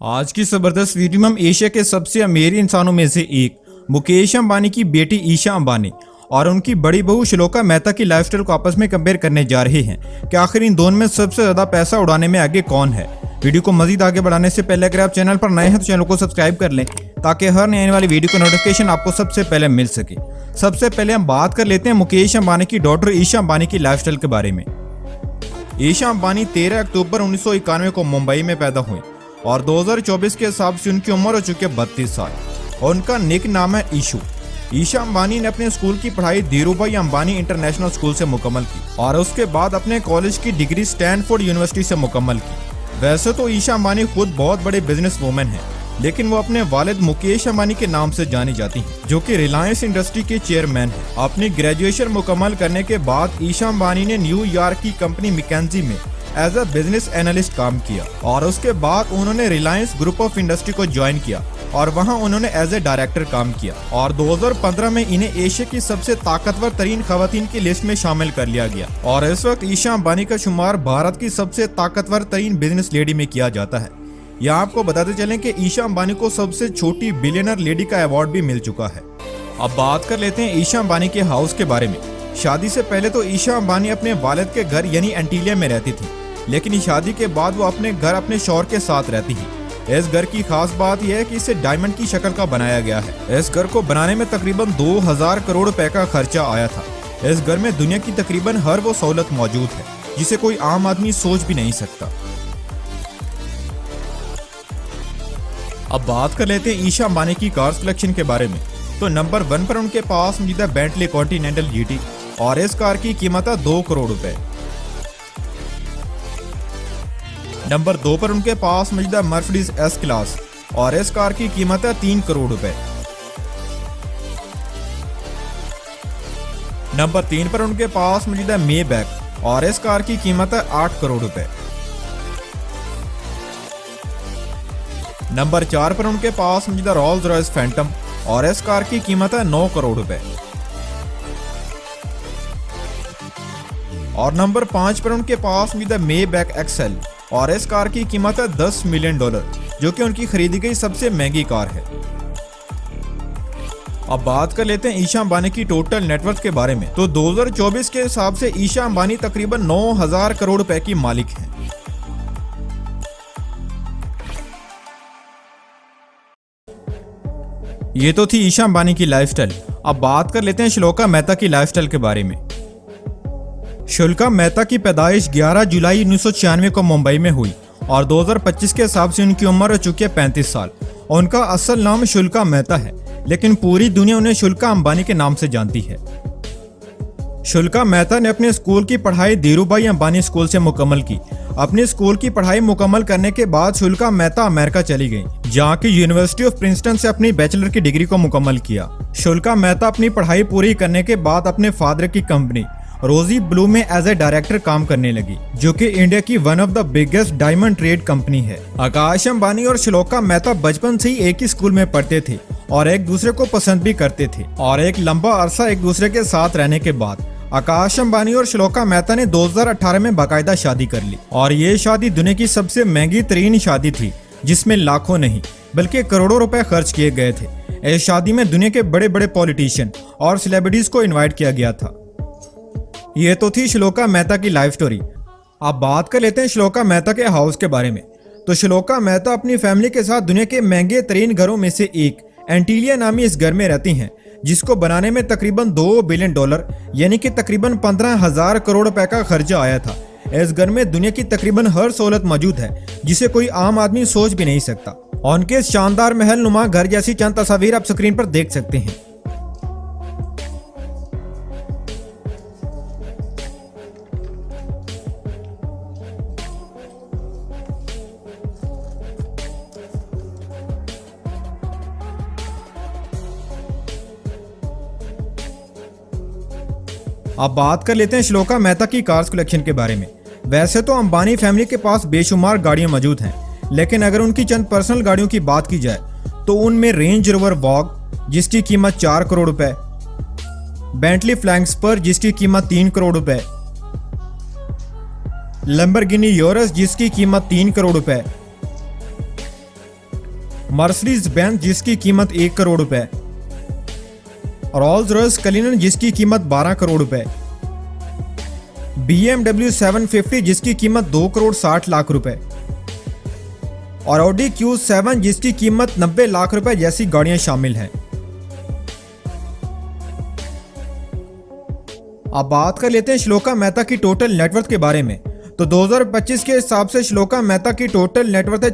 आज की जबरदस्त वीडियो में हम एशिया के सबसे अमीर इंसानों में से एक मुकेश अंबानी की बेटी ईशा अंबानी और उनकी बड़ी बहू श्लोका मेहता की लाइफस्टाइल को आपस में कंपेयर करने जा रहे हैं कि आखिर इन दोनों में सबसे ज्यादा पैसा उड़ाने में आगे कौन है। वीडियो को मजीद आगे बढ़ाने से पहले अगर आप चैनल पर नए हैं तो चैनल को सब्सक्राइब कर लें ताकि हर नई आने वाली वीडियो का नोटिफिकेशन आपको सबसे पहले मिल सके। सबसे पहले हम बात कर लेते हैं मुकेश अंबानी की डॉटर ईशा अंबानी की लाइफस्टाइल के बारे में। ईशा अंबानी 13 अक्टूबर 1991 को मुंबई में पैदा हुई और 2024 के हिसाब से उनकी उम्र हो चुकी है 32 साल और उनका निक नाम है ईशू। ईशा अंबानी ने अपने स्कूल की पढ़ाई धीरूभाई अंबानी इंटरनेशनल स्कूल से मुकम्मल की और उसके बाद अपने कॉलेज की डिग्री स्टैनफोर्ड यूनिवर्सिटी से मुकम्मल की। वैसे तो ईशा अंबानी खुद बहुत बड़े बिजनेस वूमेन हैं, लेकिन वो अपने वालिद मुकेश अंबानी के नाम से जानी जाती हैं, जो कि रिलायंस इंडस्ट्री के चेयरमैन हैं। अपनी ग्रेजुएशन मुकम्मल करने के बाद ईशा अंबानी ने न्यूयॉर्क की कंपनी मैकेंजी में एज अ बिजनेस एनालिस्ट काम किया और उसके बाद उन्होंने रिलायंस ग्रुप ऑफ इंडस्ट्री को ज्वाइन किया और वहां उन्होंने एज ए डायरेक्टर काम किया और 2015 में इन्हें एशिया की सबसे ताकतवर तरीन खवातीन की लिस्ट में शामिल कर लिया गया और इस वक्त ईशा अंबानी का शुमार भारत की सबसे ताकतवर तरीन बिजनेस लेडी में किया जाता है। यहाँ आपको बताते चलें कि ईशा अंबानी को सबसे छोटी बिलियनर लेडी का अवार्ड भी मिल चुका है। अब बात कर लेते हैं ईशा अंबानी के हाउस के बारे में। शादी से पहले तो ईशा अंबानी अपने वालिद के घर यानी एंटीलिया में रहती थी, लेकिन शादी के बाद वो अपने घर अपने शौहर के साथ रहती है। इस घर की खास बात यह है कि इसे डायमंड की शक्ल का बनाया गया है। इस घर को बनाने में तकरीबन 2000 करोड़ रुपए का खर्चा आया था। इस घर में दुनिया की तकरीबन हर वो सहूलत मौजूद है जिसे कोई आम आदमी सोच भी नहीं सकता। अब बात कर लेते हैं ईशा अंबानी की कार्स कलेक्शन के बारे में। तो नंबर 1 पर उनके पास मौजूद है बेंटली कॉन्टिनेंटल जीटी और इस कार की कीमत है 2 करोड़ रुपए। नंबर 2 पर उनके पास मौजूद है मर्सिडीज एस क्लास और इस कार की कीमत है 3 करोड़ रुपए। नंबर 3 पर उनके पास मौजूद है मेबैक और इस कार की कीमत है 8 करोड़ रुपए। नंबर 4 पर उनके पास मौजूद है रोल्स रॉयस फैंटम और इस कार की कीमत है 9 करोड़ रुपए। और नंबर 5 पर उनके पास मौजूद है मेबैक एक्सेल और इस कार की कीमत है $10 मिलियन, जो कि उनकी खरीदी गई सबसे महंगी कार है। अब बात कर लेते हैं ईशा अंबानी की टोटल नेटवर्थ के बारे में। तो 2024 के हिसाब से ईशा अंबानी तकरीबन 9000 करोड़ रुपए की मालिक हैं। ये तो थी ईशा अंबानी की लाइफस्टाइल। अब बात कर लेते हैं श्लोका मेहता की लाइफस्टाइल के बारे में। श्लोका मेहता की पैदाइश 11 जुलाई 1996 को मुंबई में हुई और 2025 के हिसाब से उनकी उम्र हो चुकी है 35 साल और उनका असल नाम श्लोका मेहता है, लेकिन पूरी दुनिया उन्हें श्लोका अंबानी के नाम से जानती है। श्लोका मेहता ने अपने स्कूल की पढ़ाई धीरूभाई अंबानी स्कूल से मुकम्मल की। अपने स्कूल की पढ़ाई मुकम्मल करने के बाद श्लोका मेहता अमेरिका चली गई, जहाँ की यूनिवर्सिटी ऑफ प्रिंसटन से अपनी बैचलर की डिग्री को मुकम्मल किया। श्लोका मेहता अपनी पढ़ाई पूरी करने के बाद अपने फादर की कंपनी रोजी ब्लू में एज ए डायरेक्टर काम करने लगी, जो कि इंडिया की one of the biggest diamond trade company है। आकाश अंबानी और श्लोका मेहता बचपन से ही एक ही स्कूल में पढ़ते थे और एक दूसरे को पसंद भी करते थे और एक लंबा अरसा एक दूसरे के साथ रहने के बाद आकाश अंबानी और श्लोका मेहता ने 2018 में बाकायदा शादी कर ली और ये शादी दुनिया की सबसे महंगी तरीन शादी थी, जिसमें लाखों नहीं बल्कि करोड़ों रुपए खर्च किए गए थे। इस शादी में दुनिया के बड़े बड़े पॉलिटिशियन और सेलिब्रिटीज को इन्वाइट किया गया था। ये तो थी श्लोका मेहता की लाइफ स्टोरी। अब बात कर लेते हैं श्लोका मेहता के हाउस के बारे में। तो श्लोका मेहता अपनी फैमिली के साथ दुनिया के महंगे तरीन घरों में से एक एंटीलिया नामी इस घर में रहती हैं, जिसको बनाने में तकरीबन $2 बिलियन यानी कि तकरीबन 15,000 करोड़ रुपए का खर्चा आया था। इस घर में दुनिया की तकरीबन हर सहूलत मौजूद है जिसे कोई आम आदमी सोच भी नहीं सकता और उनके शानदार महल नुमा घर जैसी चंद तस्वीर आप स्क्रीन पर देख सकते हैं। अब बात कर लेते हैं श्लोका मेहता की कार्स कलेक्शन के बारे में। वैसे तो अंबानी फैमिली के पास बेशुमार गाड़ियां मौजूद हैं, लेकिन अगर उनकी चंद पर्सनल गाड़ियों की बात की जाए तो उनमें रेंज रोवर वॉग जिसकी कीमत 4 करोड़ रुपए, बेंटली फ्लैंक्सपर जिसकी कीमत 3 करोड़ रुपए, लैम्बोर्गिनी यूरस जिसकी कीमत 3 करोड़ रुपए, मर्सिडीज बेंज जिसकी कीमत 1 करोड़ रुपए, रोल्स रॉयस कलिनन जिसकी कीमत 12 करोड़ रुपए, BMW 750 जिसकी कीमत 2 करोड़ 60 लाख रुपए और ऑडी Q7 जिसकी कीमत 90 लाख रुपए जैसी गाड़ियां शामिल हैं। अब बात कर लेते हैं श्लोका मेहता की टोटल नेटवर्थ के बारे में। तो 2025 के हिसाब से श्लोका मेहता की टोटल नेटवर्थ है